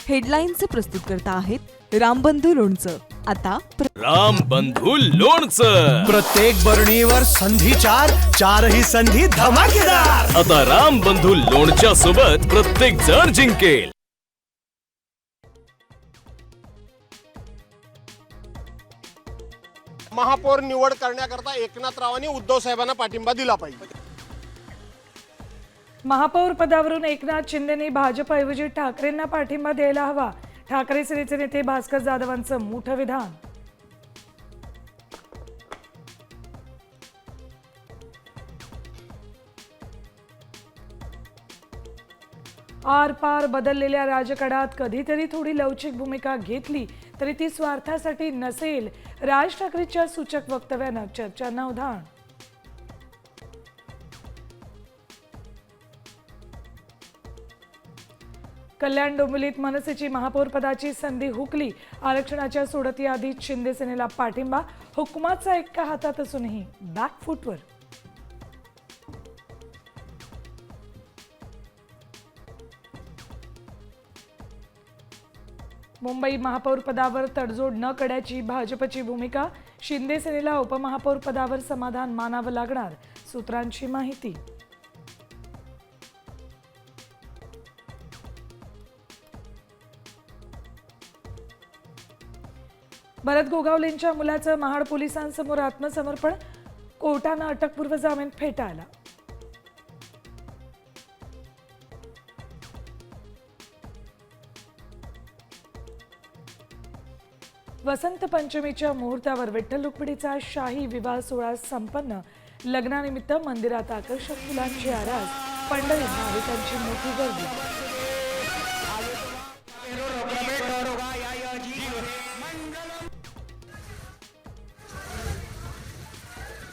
हेडलाईनचे प्रस्तुतकर्ता आहेत रामबंधू लोणचं। आता रामबंधू लोणचं, प्रत्येक बरणीवर संधी चारही संधी धमाकेदार। आता रामबंधू लोणच्या सोबत प्रत्येक जण जिंकेल। महापौर निवड करण्याकरता एकनाथरावांनी उद्धव साहेबांना पाठिंबा दिला पाहिजे। महापौर पदावरून एकनाथ शिंदेंनी भाजपऐवजी ठाकरेंना पाठिंबा द्यायला हवा। ठाकरे सेनेचे नेते भास्कर जाधवांचं मोठं विधान। आर पार बदललेल्या राजकारणात कधीतरी थोडी लवचिक भूमिका घेतली तरी ती स्वार्थासाठी नसेल। राज ठाकरेंच्या सूचक वक्तव्यानं चर्चांना उधाण। कल्याण डोंबिवलीत मनसेची महापौर पदाची संधी हुकली। आरक्षणाच्या सोडत यादीत शिंदे सेनेला पाठिंबा। हुकुमाचा एक्का हातात असूनही बॅकफुटवर। मुंबई महापौर पदावर तडजोड न करण्याची भाजपची भूमिका। शिंदे सेनेला उपमहापौर पदावर समाधान मानावं लागणार, सूत्रांची माहिती। भरत गोगावलेंच्या मुलाचं महाड पोलिसांसमोर आत्मसमर्पण। कोर्टानं अटकपूर्व जामीन फेटाळला। वसंत पंचमीच्या मुहूर्तावर विठ्ठल रुक्मिणीचा शाही विवाह सोहळा संपन्न। लग्नानिमित्त मंदिरात आकर्षक फुलांची आरास, पंढरीत भाविकांची मोठी गर्दी।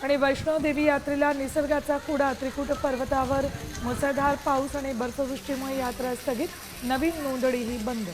आणि वैष्णोदेवी यात्रेला निसर्गाचा कुडा। त्रिकुट पर्वतावर मुसळधार पाऊस आणि बर्फवृष्टीमुळे यात्रा स्थगित, नवीन नोंदणीही बंद।